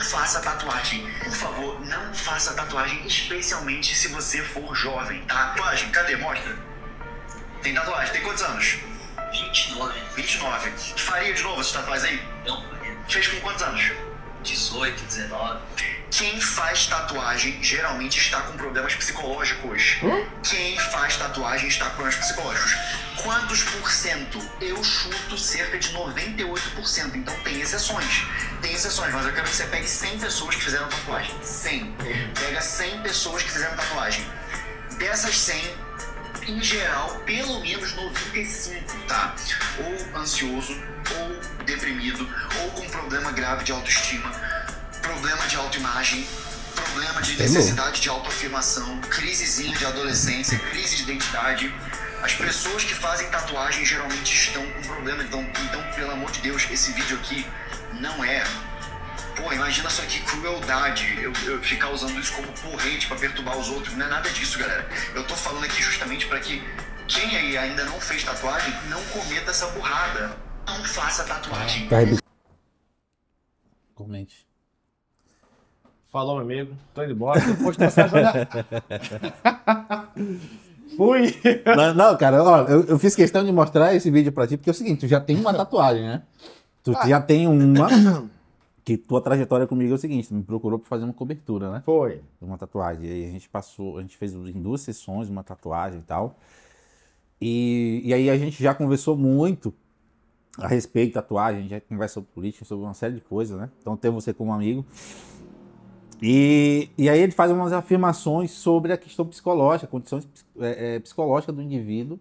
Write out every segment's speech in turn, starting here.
faça tatuagem. Por favor, não faça tatuagem, especialmente se você for jovem, tá? Tatuagem, cadê? Mostra. Tem tatuagem, tem quantos anos? 29. 29. Faria de novo essas tatuagens aí? Não faria. Fez com quantos anos? 18, 19. Quem faz tatuagem geralmente está com problemas psicológicos. Quem faz tatuagem está com problemas psicológicos. Quantos por cento? Eu chuto cerca de 98%. Então tem exceções. Tem exceções, mas eu quero que você pegue 100 pessoas que fizeram tatuagem. 100. Pega 100 pessoas que fizeram tatuagem. Dessas 100, em geral, pelo menos 95, tá? Ou ansioso, ou deprimido, ou com problema grave de autoestima, problema de autoimagem, problema de necessidade de autoafirmação, crisezinha de adolescência, crise de identidade. As pessoas que fazem tatuagem geralmente estão com problema. Então, pelo amor de Deus, esse vídeo aqui não é... Pô, imagina só que crueldade eu ficar usando isso como porrete pra perturbar os outros. Não é nada disso, galera. Eu tô falando aqui justamente pra que quem aí ainda não fez tatuagem não cometa essa burrada. Não faça tatuagem. Comente. Falou, meu amigo. Tô indo embora. Depois de você Fui. Não, cara, ó, eu fiz questão de mostrar esse vídeo pra ti, porque é o seguinte, tu já tem uma tatuagem, né? Tu já tem uma... Que tua trajetória comigo é o seguinte, tu me procurou pra fazer uma cobertura, né? Foi. Uma tatuagem. E aí a gente fez em 2 sessões uma tatuagem e tal. E aí a gente já conversou muito a respeito de tatuagem, a gente já conversa sobre política, sobre uma série de coisas, né? Então tem você como amigo. E aí ele faz umas afirmações sobre a questão psicológica, a condição psicológica do indivíduo,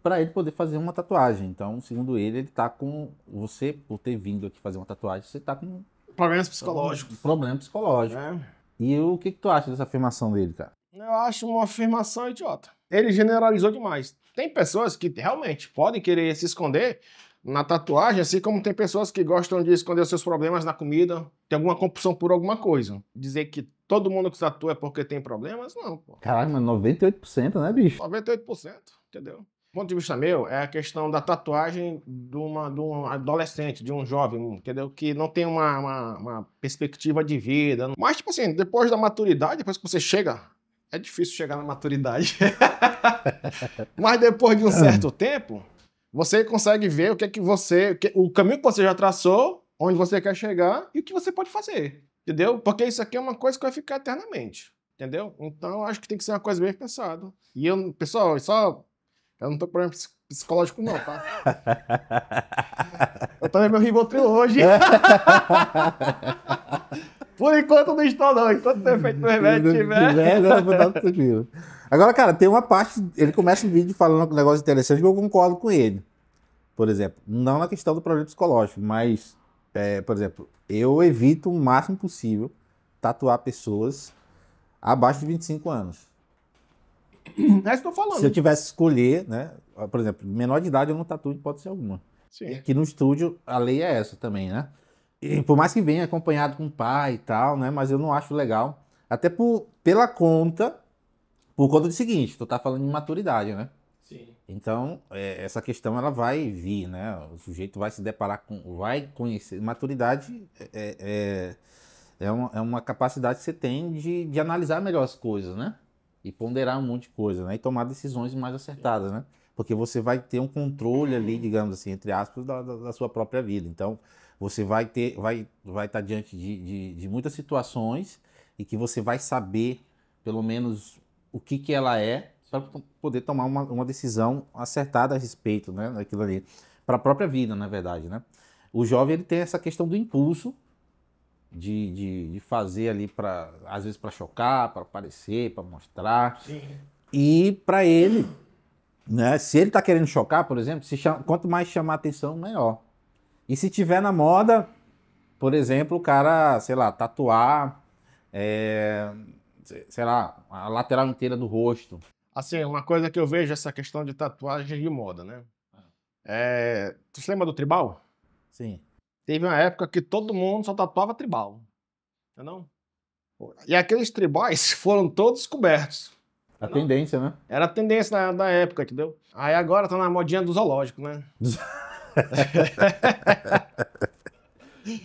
para ele poder fazer uma tatuagem. Então, segundo ele tá com... Você, por ter vindo aqui fazer uma tatuagem, você tá com... Problemas psicológicos. Problema psicológico. É. E o que tu acha dessa afirmação dele, cara? Eu acho uma afirmação idiota. Ele generalizou demais. Tem pessoas que realmente podem querer se esconder na tatuagem, assim como tem pessoas que gostam de esconder os seus problemas na comida, tem alguma compulsão por alguma coisa. Dizer que todo mundo que tatua é porque tem problemas, não, pô. Caralho, mas 98%, né, bicho? 98%, entendeu? Do ponto de vista meu, é a questão da tatuagem de um adolescente, de um jovem, entendeu? Que não tem uma perspectiva de vida. Mas, tipo assim, depois da maturidade, depois que você chega... É difícil chegar na maturidade. Mas depois de um certo tempo, você consegue ver o caminho que você já traçou, onde você quer chegar e o que você pode fazer, entendeu? Porque isso aqui é uma coisa que vai ficar eternamente, entendeu? Então, eu acho que tem que ser uma coisa bem pensada. E eu, pessoal, eu não tô com problema psicológico não, tá? Eu tomei meu Rivotril hoje. Por enquanto não estou não. Enquanto o efeito do remédio tiver... Agora eu vou dar tranquilo. Agora, cara, tem uma parte... Ele começa o vídeo falando um negócio interessante que eu concordo com ele. Por exemplo, não na questão do problema psicológico, mas, por exemplo, eu evito o máximo possível tatuar pessoas abaixo de 25 anos. É isso que eu tô falando. Se eu tivesse que escolher, né? Por exemplo, menor de idade eu não tatuo de hipótese alguma. Sim. Aqui no estúdio a lei é essa também, né? E por mais que venha acompanhado com o pai e tal, né? Mas eu não acho legal. Até por conta do seguinte, tu tá falando de maturidade, né? Sim. Então, essa questão ela vai vir, né? O sujeito vai se deparar com... Vai conhecer. Maturidade é uma capacidade que você tem de analisar melhor as coisas, né? E ponderar um monte de coisa, né? E tomar decisões mais acertadas, né? Porque você vai ter um controle ali, digamos assim, entre aspas, da sua própria vida. Então, você vai estar diante de muitas situações e que você vai saber, pelo menos, o que ela é, para poder tomar uma decisão acertada a respeito, né, daquilo ali. Para a própria vida, na verdade, né? O jovem, ele tem essa questão do impulso de fazer ali, às vezes para chocar, para aparecer, para mostrar. Sim. E para ele, né, se ele está querendo chocar, por exemplo, quanto mais chamar atenção, melhor. E se tiver na moda, por exemplo, o cara, sei lá, tatuar, sei lá, a lateral inteira do rosto. Assim, uma coisa que eu vejo essa questão de tatuagem de moda, né? Tu se lembra do tribal? Sim. Teve uma época que todo mundo só tatuava tribal, entendeu? E aqueles tribais foram todos cobertos. A tendência, né? Era a tendência da época, entendeu? Aí agora tá na modinha do zoológico, né?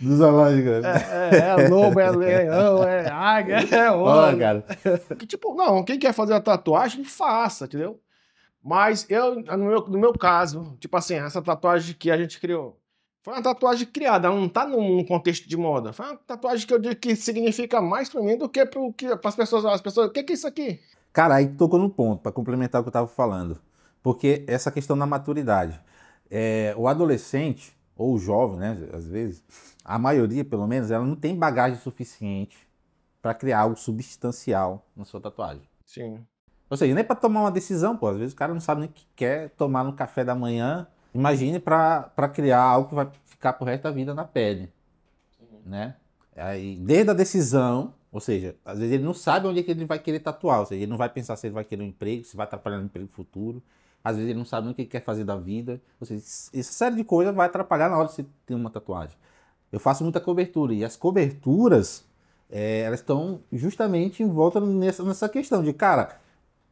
Do zoológico. É lobo, é leão, é águia, é Olha, onça. cara. Que, tipo, não, quem quer fazer a tatuagem, faça, entendeu? Mas no meu caso, tipo assim, essa tatuagem que a gente criou, foi uma tatuagem criada, ela não tá num contexto de moda. Foi uma tatuagem que eu digo que significa mais pra mim do que pras pessoas. As pessoas, o que é isso aqui? Cara, aí tocou no ponto, para complementar o que eu tava falando. Porque essa questão da maturidade. O adolescente, ou o jovem, né, às vezes, a maioria, pelo menos, ela não tem bagagem suficiente para criar algo substancial na sua tatuagem. Sim. Ou seja, nem para tomar uma decisão, pô. Às vezes o cara não sabe nem o que quer tomar no café da manhã. Imagine para criar algo que vai ficar pro resto da vida na pele, né? Aí, desde a decisão, ou seja, às vezes ele não sabe onde é que ele vai querer tatuar, ou seja, ele não vai pensar se ele vai querer um emprego, se vai atrapalhar no emprego futuro. Às vezes ele não sabe nem o que ele quer fazer da vida. Ou seja, essa série de coisas vai atrapalhar na hora de você ter uma tatuagem. Eu faço muita cobertura e as coberturas, elas estão justamente em volta nessa questão de, cara,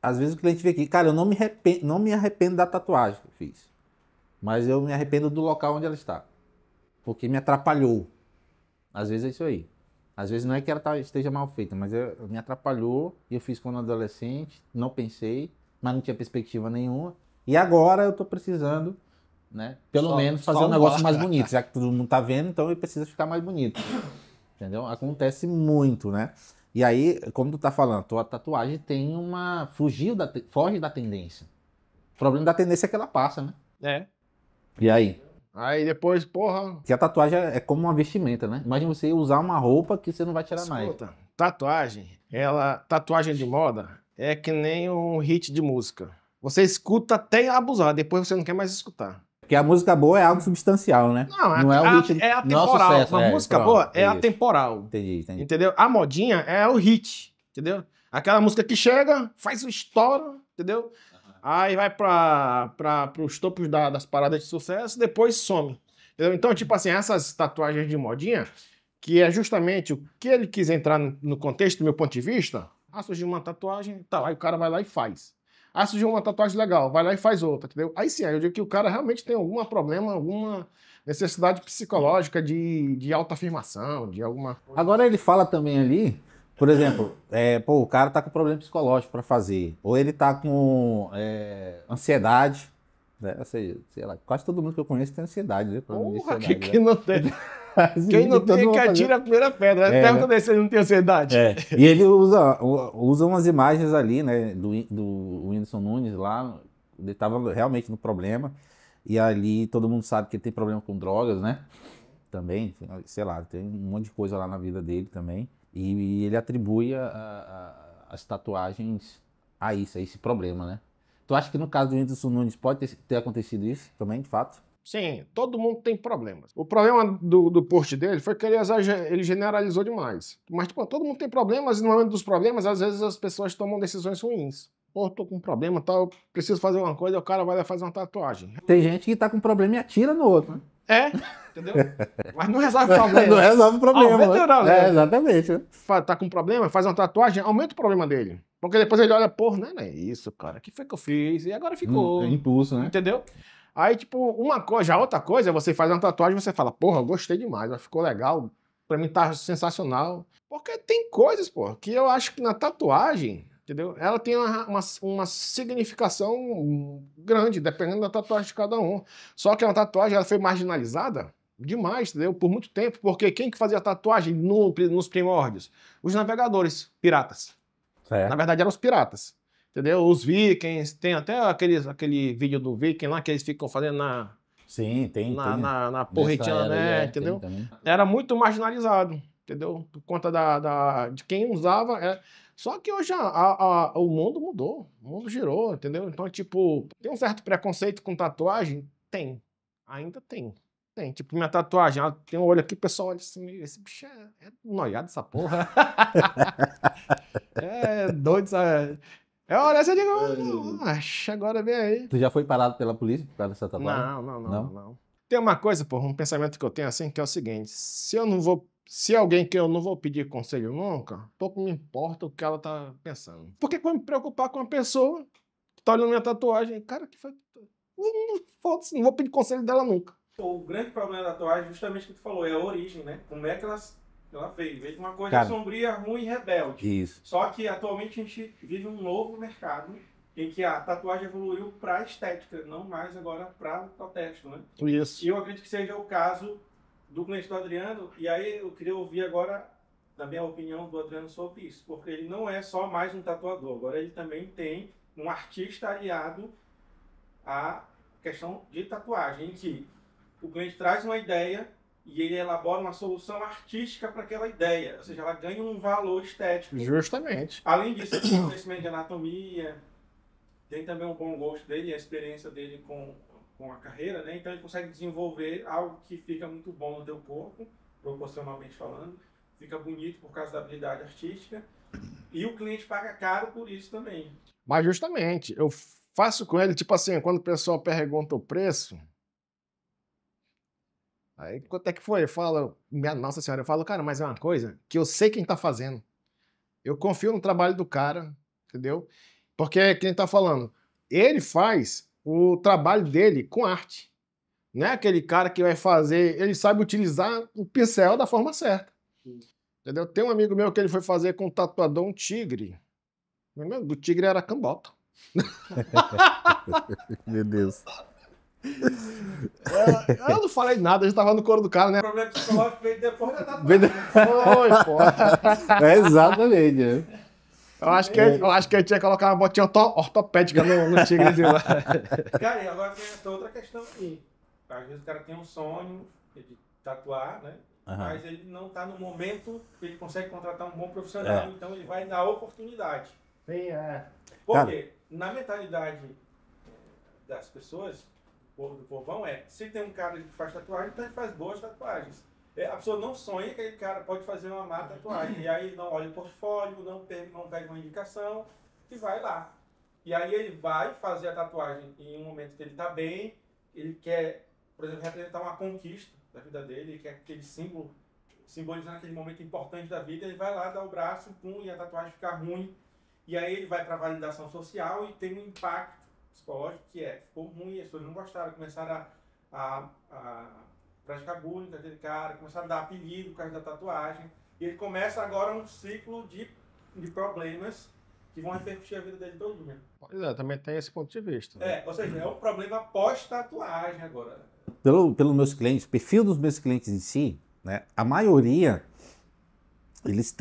às vezes o cliente vê aqui, cara, eu não me arrependo da tatuagem que eu fiz, mas eu me arrependo do local onde ela está, porque me atrapalhou. Às vezes é isso aí. Às vezes não é que ela esteja mal feita, mas me atrapalhou e eu fiz quando adolescente, não pensei, mas não tinha perspectiva nenhuma. E agora eu tô precisando, né, pelo menos fazer um negócio mais bonito, já que todo mundo tá vendo, então eu preciso ficar mais bonito. Entendeu? Acontece muito, né? E aí, como tu tá falando, tua tatuagem tem foge da tendência. O problema da tendência é que ela passa, né? É. E aí? Aí depois, porra. Que a tatuagem é como uma vestimenta, né? Imagina você usar uma roupa que você não vai tirar mais. Escuta, tatuagem de moda é que nem um hit de música. Você escuta até abusar, depois você não quer mais escutar. Porque a música boa é algo substancial, né? Não é o hit, é não é o atemporal. sucesso, Uma música pronto, boa é isso. atemporal. Entendi. Entendeu? A modinha é o hit, entendeu? Aquela música que chega, faz o estouro, entendeu? Aí vai para os topos das paradas de sucesso, depois some. Entendeu? Então, tipo assim, essas tatuagens de modinha, que é justamente o que ele quis entrar no contexto, do meu ponto de vista, surgiu uma tatuagem, tá, aí o cara vai lá e faz. Surgiu uma tatuagem legal, vai lá e faz outra, entendeu? Aí sim, aí eu digo que o cara realmente tem algum problema, alguma necessidade psicológica de autoafirmação, de alguma coisa. Agora ele fala também ali, por exemplo, o cara tá com problema psicológico para fazer, ou ele tá com ansiedade, né? Ou seja, sei lá, quase todo mundo que eu conheço tem ansiedade, né? Porra, Ansiedade, que não tem. Quem não tem é que atira a primeira pedra. Pergunta dele se ele não tem ansiedade. E ele usa umas imagens ali, né, do Whindersson Nunes lá, ele tava realmente no problema, e ali todo mundo sabe que ele tem problema com drogas, né? Também, sei lá, tem um monte de coisa lá na vida dele também. E ele atribui as tatuagens a esse problema, né? Tu acha que no caso do Whindersson Nunes pode ter acontecido isso também, de fato? Sim, todo mundo tem problemas. O problema do post dele foi que ele generalizou demais. Mas, tipo, todo mundo tem problemas e no momento dos problemas, às vezes as pessoas tomam decisões ruins. Pô, tô com um problema, tal, preciso fazer uma coisa, o cara vai lá e faz uma tatuagem. Tem gente que tá com problema e atira no outro, né? Entendeu? Mas não resolve o problema. Não resolve o problema. Aumenta o problema. Exatamente. Né? Tá com problema, faz uma tatuagem, aumenta o problema dele. Porque depois ele olha, porra, não é isso, cara, o que foi que eu fiz? E agora ficou. Impulso, né? Entendeu? Aí, tipo, uma coisa, já outra coisa, você faz uma tatuagem e você fala, porra, eu gostei demais, ficou legal, pra mim tá sensacional. Porque tem coisas, porra, que eu acho que na tatuagem, entendeu? Ela tem uma significação grande, dependendo da tatuagem de cada um. Só que a tatuagem, ela foi marginalizada demais, entendeu? Por muito tempo, porque quem que fazia tatuagem nos primórdios? Os navegadores piratas. Na verdade, eram os piratas. Entendeu? Os vikings, tem até aquele vídeo do viking lá que eles ficam fazendo na porretinha, né? Entendeu? Era muito marginalizado, entendeu? Por conta de quem usava. Só que hoje o mundo mudou, o mundo girou, entendeu? Então, tipo, tem um certo preconceito com tatuagem? Tem. Ainda tem. Tem. Tipo, minha tatuagem, ela tem um olho aqui, o pessoal olha assim, esse bicho é noiado essa porra. É doido, sabe? Olha, você digo, agora vem aí. Tu já foi parado pela polícia por causa dessa tatuagem? Não. Tem uma coisa, porra, um pensamento que eu tenho assim, que é o seguinte, se alguém que eu não vou pedir conselho nunca, pouco me importa o que ela tá pensando. Por que eu vou me preocupar com uma pessoa que tá olhando minha tatuagem? Cara, que foi... Foda-se, não vou pedir conselho dela nunca. O grande problema da tatuagem, justamente o que tu falou, é a origem, né? Como é que ela veio? Veio de uma coisa Cara, sombria, ruim e rebelde. Isso. Só que atualmente a gente vive um novo mercado em que a tatuagem evoluiu para estética, não mais agora para protesto, né? Isso. E eu acredito que seja o caso do cliente do Adriano, e aí eu queria ouvir agora também a opinião do Adriano sobre isso, porque ele não é só mais um tatuador, agora ele também tem um artista aliado à questão de tatuagem, em que o cliente traz uma ideia e ele elabora uma solução artística para aquela ideia, ou seja, ela ganha um valor estético. Justamente. Além disso, ele tem conhecimento de anatomia, tem também um bom gosto dele, a experiência dele com a carreira, né? Então ele consegue desenvolver algo que fica muito bom no teu corpo, proporcionalmente falando, fica bonito por causa da habilidade artística, e o cliente paga caro por isso também. Mas justamente, eu faço com ele, tipo assim, quando o pessoal pergunta o preço, aí quanto é que foi? Eu falo, minha Nossa Senhora, eu falo, cara, mas é uma coisa que eu sei quem tá fazendo. Eu confio no trabalho do cara, entendeu? Porque quem tá falando, ele faz o trabalho dele com arte. Não é aquele cara que vai fazer, ele sabe utilizar o pincel da forma certa. Entendeu? Tem um amigo meu que ele foi fazer com um tatuador um tigre. O tigre era cambota. Meu Deus. Eu não falei nada, a gente tava no couro do cara, né? O problema psicológico veio depois da tatuagem. Foi, pô. É exatamente. Né? Eu acho que ele tinha que colocar uma botinha ortopédica no tigrezinho lá. Cara, e agora tem essa outra questão aqui. Às vezes o cara tem um sonho de tatuar, né? Uhum. Mas ele não está no momento que ele consegue contratar um bom profissional, então ele vai dar oportunidade. Sim, Porque na mentalidade das pessoas, do povão, se tem um cara que faz tatuagem, então ele faz boas tatuagens. A pessoa não sonha que aquele cara pode fazer uma má tatuagem. E aí não olha o portfólio, não pega uma indicação e vai lá. E aí ele vai fazer a tatuagem em um momento que ele está bem, ele quer, por exemplo, representar uma conquista da vida dele, ele quer aquele símbolo, simbolizando aquele momento importante da vida, ele vai lá, dá o braço, pum, e a tatuagem fica ruim. E aí ele vai para a validação social e tem um impacto psicológico que ficou ruim, as pessoas não gostaram, começaram a praticar bullying daquele cara, começaram a dar apelido por causa da tatuagem. E ele começa agora um ciclo de problemas que vão repercutir a vida dele todinha. Pois é, também tem esse ponto de vista. Ou seja, é um problema pós-tatuagem agora. Pelo meus clientes, perfil dos meus clientes em si, né, a maioria, eles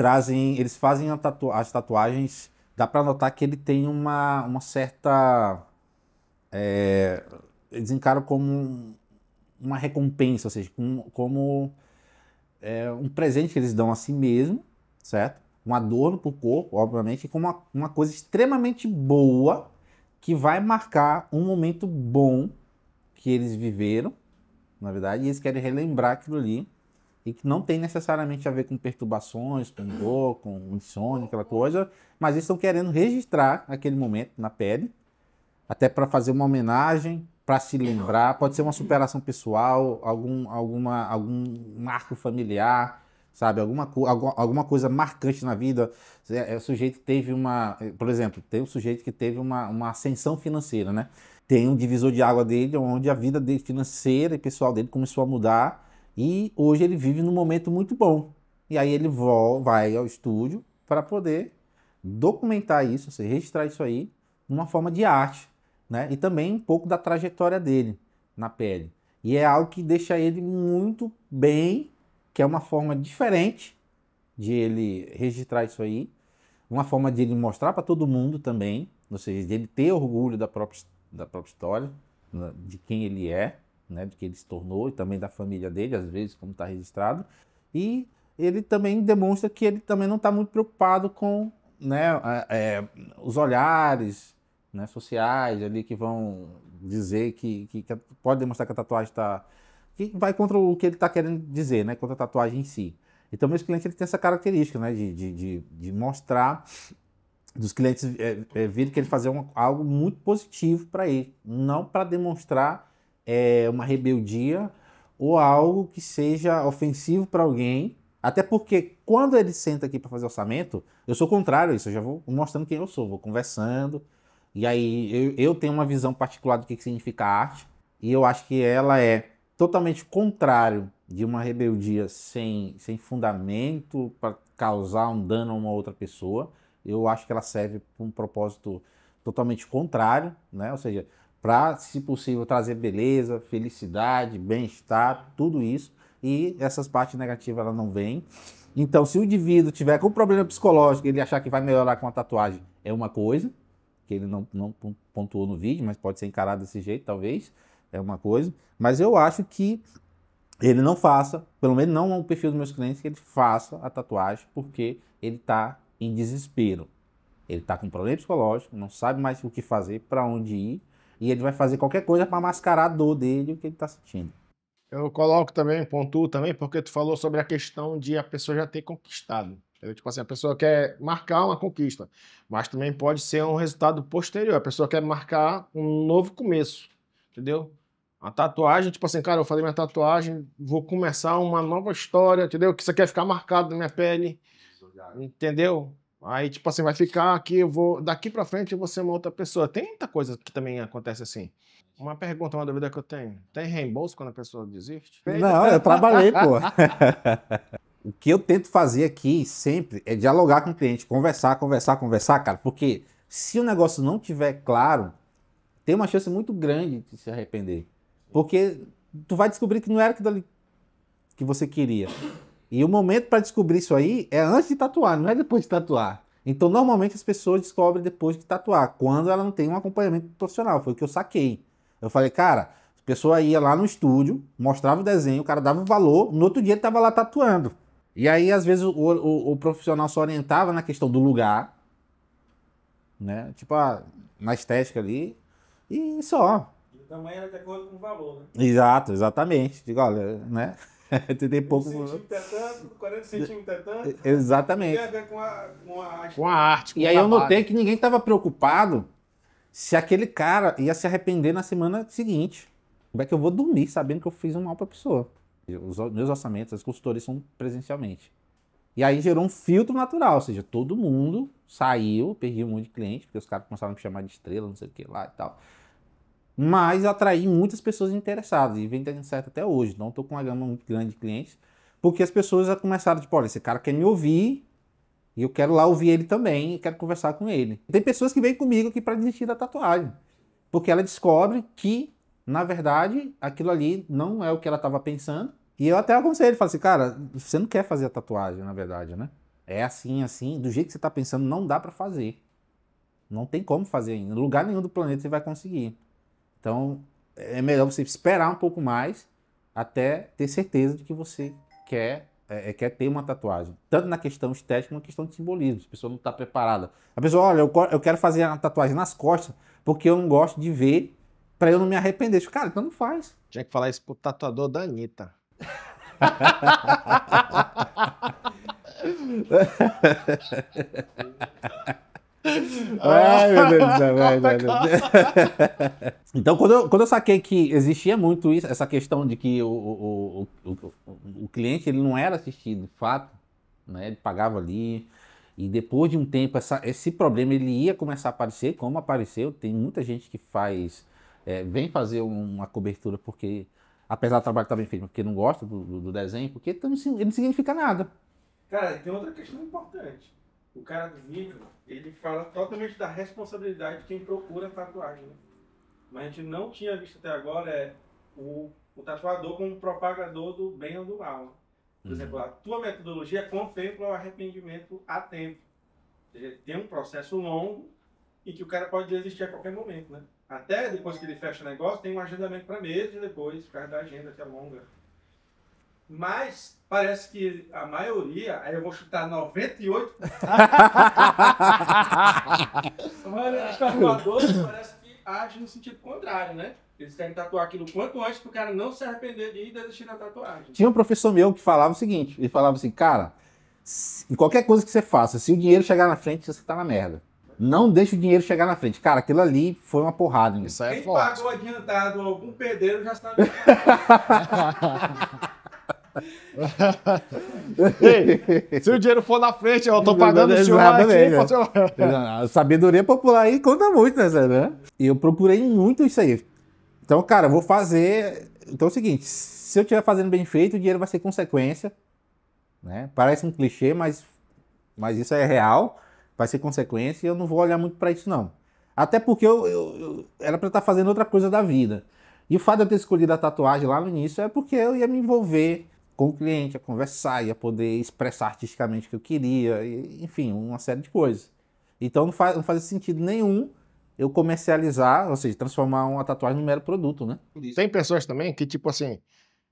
fazem as tatuagens, dá para notar que ele tem uma certa... eles encaram como uma recompensa, ou seja, como um presente que eles dão a si mesmo, certo? Um adorno para o corpo, obviamente, e como uma coisa extremamente boa que vai marcar um momento bom que eles viveram, na verdade, e eles querem relembrar aquilo ali, e que não tem necessariamente a ver com perturbações, com dor, com insônia, aquela coisa, mas eles estão querendo registrar aquele momento na pele, até para fazer uma homenagem, para se lembrar, pode ser uma superação pessoal, algum marco familiar, sabe? Alguma coisa marcante na vida. O sujeito teve por exemplo, tem um sujeito que teve uma ascensão financeira, né? Tem um divisor de água dele, onde a vida dele financeira e pessoal dele começou a mudar, e hoje ele vive num momento muito bom. E aí ele vai ao estúdio para poder documentar isso, ou seja, registrar isso aí numa forma de arte, né? E também um pouco da trajetória dele na pele. E é algo que deixa ele muito bem, que é uma forma diferente de ele registrar isso aí, uma forma de ele mostrar para todo mundo também, ou seja, de ele ter orgulho da própria história, de quem ele é, né, de que ele se tornou, e também da família dele, às vezes, como está registrado. E ele também demonstra que ele também não está muito preocupado com, né, os olhares, né, sociais ali que vão dizer que pode demonstrar que a tatuagem está... que vai contra o que ele está querendo dizer, né, contra a tatuagem em si. Então, meus clientes, ele tem essa característica, né, de mostrar, dos clientes virem que ele fazer algo muito positivo para ele, não para demonstrar uma rebeldia ou algo que seja ofensivo para alguém, até porque quando ele senta aqui para fazer orçamento, eu sou contrário a isso, eu já vou mostrando quem eu sou, vou conversando, e aí eu tenho uma visão particular do que significa arte, e eu acho que ela é totalmente contrário de uma rebeldia sem fundamento para causar um dano a uma outra pessoa. Eu acho que ela serve para um propósito totalmente contrário, né? Ou seja, para, se possível, trazer beleza, felicidade, bem-estar, tudo isso. E essas partes negativas ela não vêm. Então, se o indivíduo tiver com problema psicológico, ele achar que vai melhorar com a tatuagem, é uma coisa, que ele não pontuou no vídeo, mas pode ser encarado desse jeito, talvez, é uma coisa. Mas eu acho que ele não faça, pelo menos não o perfil dos meus clientes, que ele faça a tatuagem, porque ele está em desespero. Ele está com problema psicológico, não sabe mais o que fazer, para onde ir, e ele vai fazer qualquer coisa para mascarar a dor dele e o que ele está sentindo. Eu coloco também, pontuo também, porque tu falou sobre a questão de a pessoa já ter conquistado. Tipo assim, a pessoa quer marcar uma conquista, mas também pode ser um resultado posterior. A pessoa quer marcar um novo começo, entendeu? A tatuagem, tipo assim, cara, eu falei minha tatuagem, vou começar uma nova história, entendeu? Que isso aqui vai ficar marcado na minha pele, entendeu? Aí, tipo assim, vai ficar aqui, daqui pra frente eu vou ser uma outra pessoa. Tem muita coisa que também acontece assim. Uma pergunta, uma dúvida que eu tenho. Tem reembolso quando a pessoa desiste? Não, eu trabalhei, pô. O que eu tento fazer aqui sempre é dialogar com o cliente, conversar, cara. Porque se o negócio não tiver claro, tem uma chance muito grande de se arrepender. Porque tu vai descobrir que não era aquilo ali que você queria. E o momento para descobrir isso aí é antes de tatuar, não é depois de tatuar. Então, normalmente as pessoas descobrem depois de tatuar, quando ela não tem um acompanhamento profissional. Foi o que eu saquei. Eu falei, cara, a pessoa ia lá no estúdio, mostrava o desenho, o cara dava o valor, no outro dia ele tava lá tatuando. E aí, às vezes, o profissional só orientava na questão do lugar, né? Tipo, na estética ali, e só. E o tamanho era de acordo com o valor, né? Exato, exatamente. Digo, olha, né? Tem pouco... 30 centímetros é tanto, 40 centímetros é tanto. Exatamente. Tem a ver com a arte. Com a arte, com E o aí eu trabalho. notei que ninguém tava preocupado se aquele cara ia se arrepender na semana seguinte. Como é que eu vou dormir sabendo que eu fiz um mal pra pessoa? Os meus orçamentos, as consultorias são presencialmente. E aí gerou um filtro natural, ou seja, todo mundo saiu, perdi um monte de cliente, porque os caras começaram a me chamar de estrela, não sei o que lá e tal. Mas atraí muitas pessoas interessadas, e vem dando certo até hoje. Então estou com uma gama muito grande de clientes, porque as pessoas já começaram, tipo, olha, esse cara quer me ouvir, e eu quero lá ouvir ele também, e quero conversar com ele. Tem pessoas que vêm comigo aqui para desistir da tatuagem, porque ela descobre que, na verdade, aquilo ali não é o que ela estava pensando. E eu até aconselho, falo assim, cara, você não quer fazer a tatuagem, na verdade, né? É assim, assim, do jeito que você está pensando, não dá para fazer. Não tem como fazer ainda. Em lugar nenhum do planeta você vai conseguir. Então, é melhor você esperar um pouco mais até ter certeza de que você quer ter uma tatuagem. Tanto na questão estética, como na questão de simbolismo. A pessoa não está preparada. A pessoa, olha, eu quero fazer uma tatuagem nas costas porque eu não gosto de ver para eu não me arrepender. Cara, então não faz. Tinha que falar isso pro tatuador da Anitta. Ai, meu Deus do céu, Então, quando eu saquei que existia muito isso, essa questão de que o cliente ele não era assistido, de fato, né? Ele pagava ali, e depois de um tempo esse problema ele ia começar a aparecer, como apareceu. Tem muita gente que vem fazer uma cobertura porque, apesar do trabalho estar bem feito, porque não gosta do desenho, porque ele não significa nada. Cara, tem outra questão importante. O cara do vídeo, ele fala totalmente da responsabilidade de quem procura tatuagem, né? Mas a gente não tinha visto até agora o tatuador como propagador do bem ou do mal. Por exemplo, a tua metodologia contempla o arrependimento a tempo. Ou seja, tem um processo longo e que o cara pode desistir a qualquer momento, né? Até depois que ele fecha o negócio, tem um agendamento para meses depois, por causa da agenda que é longa. Mas parece que a maioria, aí eu vou chutar 98%. Os tatuadores parece que agem no sentido contrário, né? Eles querem tatuar aquilo quanto antes para o cara não se arrepender de ir desistir da tatuagem. Tinha um professor meu que falava o seguinte, ele falava assim, cara, em qualquer coisa que você faça, se o dinheiro chegar na frente, você tá na merda. Não deixa o dinheiro chegar na frente. Cara, aquilo ali foi uma porrada. Isso aí é Quem forte. pagou adiantado algum pedreiro já sabe. Ei, se o dinheiro for na frente, eu tô pagando o senhor aqui. A sabedoria popular aí conta muito, né? E eu procurei muito isso aí. Então, cara, eu vou fazer... Então é o seguinte, se eu estiver fazendo bem feito, o dinheiro vai ser consequência, né? Parece um clichê, mas isso é real, vai ser consequência e eu não vou olhar muito para isso, não. Até porque eu era para estar fazendo outra coisa da vida. E o fato de eu ter escolhido a tatuagem lá no início é porque eu ia me envolver com o cliente, ia conversar, ia poder expressar artisticamente o que eu queria, enfim, uma série de coisas. Então não faz sentido nenhum eu comercializar, ou seja, transformar uma tatuagem num mero produto, né? Tem pessoas também que, tipo assim,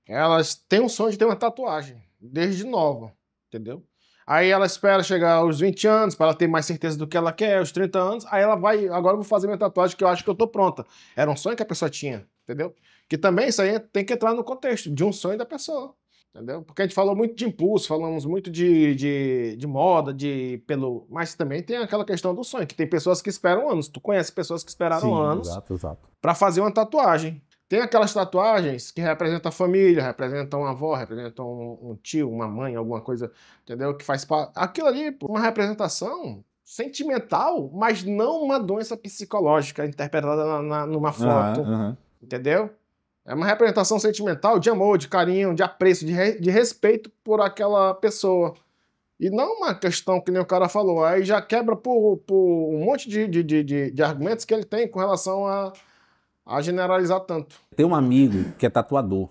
elas têm um sonho de ter uma tatuagem, desde nova, entendeu? Aí ela espera chegar aos 20 anos, para ela ter mais certeza do que ela quer, aos 30 anos, aí ela vai, agora eu vou fazer minha tatuagem que eu acho que eu tô pronta. Era um sonho que a pessoa tinha, entendeu? Que também isso aí tem que entrar no contexto de um sonho da pessoa, entendeu? Porque a gente falou muito de impulso, falamos muito de moda, mas também tem aquela questão do sonho, que tem pessoas que esperam anos. Tu conhece pessoas que esperaram anos Exato. para fazer uma tatuagem. Tem aquelas tatuagens que representam a família, representam uma avó, representam um tio, uma mãe, alguma coisa, entendeu? Que faz parte. Aquilo ali, pô, uma representação sentimental, mas não uma doença psicológica interpretada numa foto, entendeu? É uma representação sentimental de amor, de carinho, de apreço, de respeito por aquela pessoa. E não uma questão que nem o cara falou, aí já quebra por um monte de argumentos que ele tem com relação a generalizar tanto. Tem um amigo que é tatuador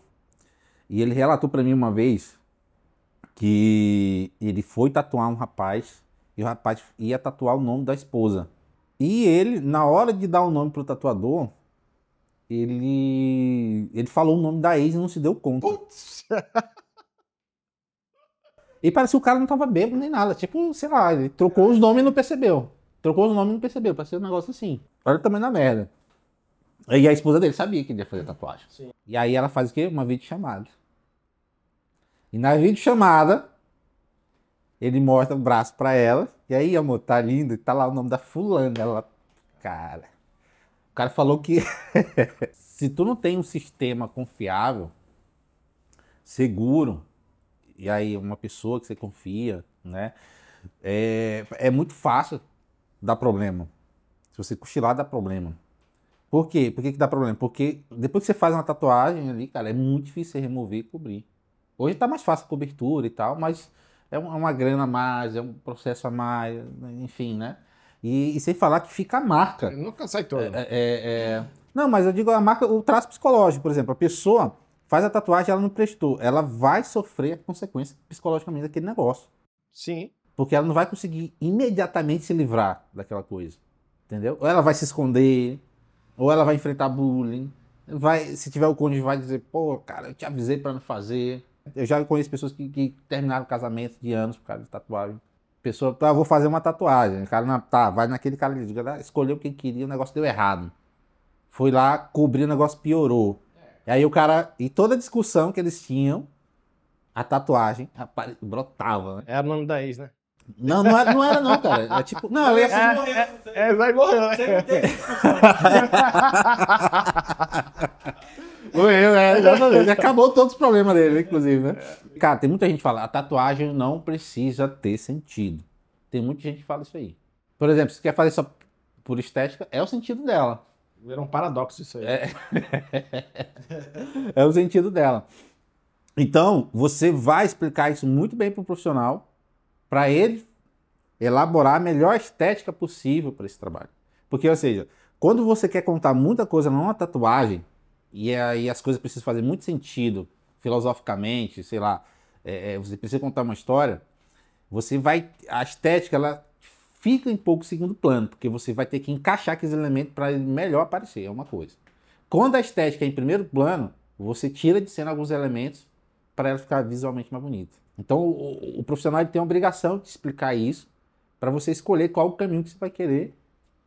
e ele relatou pra mim uma vez que ele foi tatuar um rapaz e o rapaz ia tatuar o nome da esposa. E ele, na hora de dar o nome pro tatuador, ele falou o nome da ex e não se deu conta. Putz. E parece que o cara não tava bêbado nem nada. Tipo, sei lá, ele trocou os nomes e não percebeu. Parecia um negócio assim. Olha o tamanho da merda. E a esposa dele sabia que ele ia fazer tatuagem. Sim. E aí ela faz o quê? Uma videochamada. E na videochamada, ele mostra o braço pra ela. E aí, amor, tá lindo. E tá lá o nome da fulana. Ela, cara... O cara falou que se tu não tem um sistema confiável, seguro, e aí uma pessoa que você confia, né? É muito fácil dar problema. Se você cochilar, dá problema. Por quê? Por que dá problema? Porque depois que você faz uma tatuagem ali, cara, é muito difícil você remover e cobrir. Hoje tá mais fácil a cobertura e tal, mas é uma grana a mais, é um processo a mais, enfim, né? E sem falar que fica a marca. Nunca sai todo. Não, mas eu digo a marca, o traço psicológico, por exemplo. A pessoa faz a tatuagem, ela não prestou. Ela vai sofrer a consequência psicologicamente daquele negócio. Sim. Porque ela não vai conseguir imediatamente se livrar daquela coisa. Entendeu? Ou ela vai se esconder, ou ela vai enfrentar bullying. Se tiver o cônjuge, vai dizer, pô, cara, eu te avisei pra não fazer. Eu já conheço pessoas que terminaram casamentos de anos por causa de tatuagem. Pessoa, tá, vou fazer uma tatuagem. O cara, tá, vai naquele cara ali, escolheu quem queria, o negócio deu errado. Foi lá, cobriu, o negócio piorou. E aí o cara, e toda a discussão que eles tinham, a tatuagem brotava, né? Era o nome da ex, né? Não era não, cara. É tipo, não, ela ia Vai morrer, né? Sempre tem exatamente. Acabou todos os problemas dele, inclusive, né? Cara, tem muita gente que fala, a tatuagem não precisa ter sentido. Tem muita gente que fala isso aí. Por exemplo, se quer fazer só por estética, é o sentido dela. Virou um paradoxo isso aí. É o sentido dela. Então, você vai explicar isso muito bem para o profissional, para ele elaborar a melhor estética possível para esse trabalho. Porque, ou seja, quando você quer contar muita coisa numa tatuagem, e aí as coisas precisam fazer muito sentido, filosoficamente, sei lá, você precisa contar uma história, a estética, ela fica em pouco segundo plano, porque você vai ter que encaixar aqueles elementos para ele melhor aparecer, é uma coisa. Quando a estética é em primeiro plano, você tira de cena alguns elementos para ela ficar visualmente mais bonita. Então, o profissional ele tem a obrigação de explicar isso para você escolher qual o caminho que você vai querer,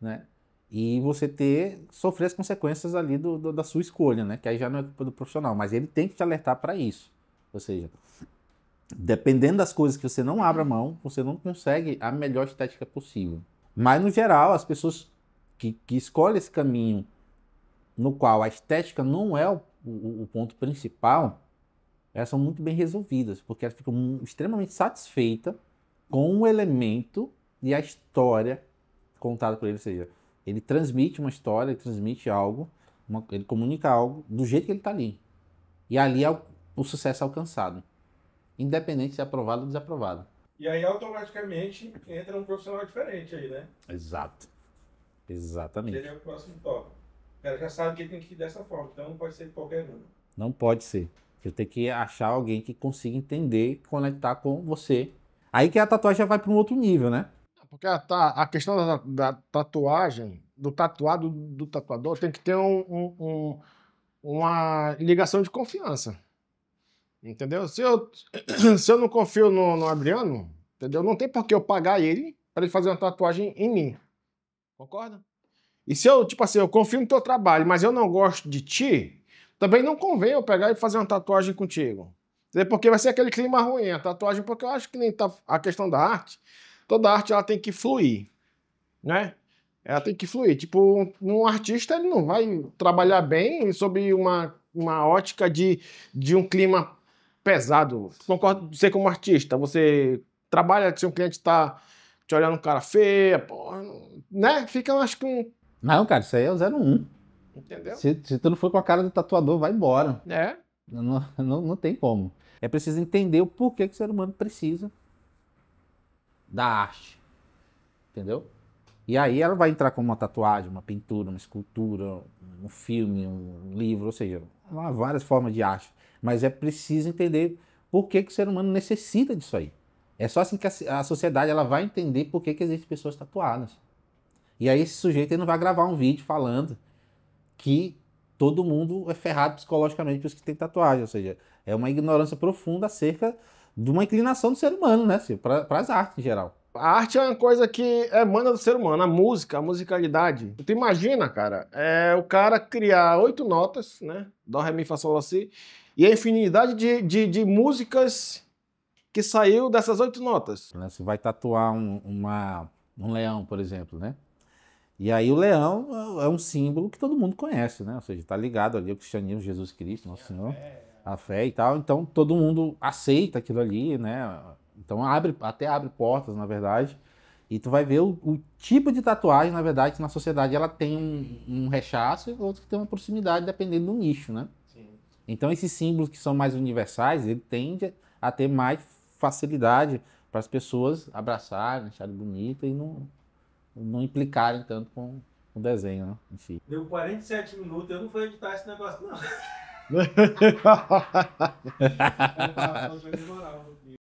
né? E você sofrer as consequências ali da sua escolha, né? Que aí já não é culpa do profissional, mas ele tem que te alertar para isso. Ou seja, dependendo das coisas que você não abre a mão, você não consegue a melhor estética possível. Mas, no geral, as pessoas que escolhem esse caminho no qual a estética não é o ponto principal, elas são muito bem resolvidas, porque elas ficam extremamente satisfeitas com o elemento e a história contada por ele. Ou seja, ele transmite uma história, ele transmite algo, Ele comunica algo do jeito que ele está ali. E ali é o sucesso alcançado. Independente se é aprovado ou desaprovado. E aí automaticamente entra um profissional diferente aí, né? Exato. Exatamente. Seria o próximo tópico. O cara já sabe que ele tem que ir dessa forma, então não pode ser qualquer um. Não pode ser. Você tem que achar alguém que consiga entender, conectar com você. Aí que a tatuagem já vai para um outro nível, né? Porque a questão da tatuagem, do tatuado, do tatuador, tem que ter uma ligação de confiança. Entendeu? Se eu não confio no Adriano, entendeu? Não tem por que eu pagar ele para ele fazer uma tatuagem em mim. Concorda? E se eu, tipo assim, eu confio no teu trabalho, mas eu não gosto de ti, também não convém eu pegar e fazer uma tatuagem contigo. Entendeu? Porque vai ser aquele clima ruim, a tatuagem, porque eu acho que nem tá a questão da arte, toda arte ela tem que fluir, né? Ela tem que fluir. Tipo, um artista ele não vai trabalhar bem sob uma ótica de um clima pesado. Concordo com você como artista. Você trabalha se um cliente está te olhando cara feia, porra, né? Fica, eu acho que Não, cara, isso aí é o 01. Entendeu? Se tu não for com a cara do tatuador, vai embora. É. Não tem como. É preciso entender o porquê que o ser humano precisa da arte. Entendeu? E aí ela vai entrar como uma tatuagem, uma pintura, uma escultura, um filme, um livro, ou seja, há várias formas de arte. Mas é preciso entender por que o ser humano necessita disso aí. É só assim que a sociedade ela vai entender por que existem pessoas tatuadas. E aí esse sujeito ele não vai gravar um vídeo falando que todo mundo é ferrado psicologicamente por isso que tem tatuagem. Ou seja, é uma ignorância profunda acerca de uma inclinação do ser humano, né? Para as artes em geral. A arte é uma coisa que emana do ser humano, a música, a musicalidade. Tu imagina, cara, o cara criar 8 notas, né? Dó, ré, mi, fá, sol, lá, si, e a infinidade de músicas que saiu dessas 8 notas. Você vai tatuar um leão, por exemplo, né? E aí o leão é um símbolo que todo mundo conhece, né? Ou seja, tá ligado ali ao cristianismo, Jesus Cristo, Nosso Senhor, a fé e tal. Então todo mundo aceita aquilo ali, né? Então até abre portas, na verdade. E tu vai ver o tipo de tatuagem, na verdade, que na sociedade ela tem um rechaço e outro que tem uma proximidade, dependendo do nicho, né? Sim. Então esses símbolos que são mais universais, ele tende a ter mais facilidade para as pessoas abraçarem, acharem bonito e não implicarem tanto com o desenho, né, em si. Deu 47 minutos, eu não vou editar esse negócio, não.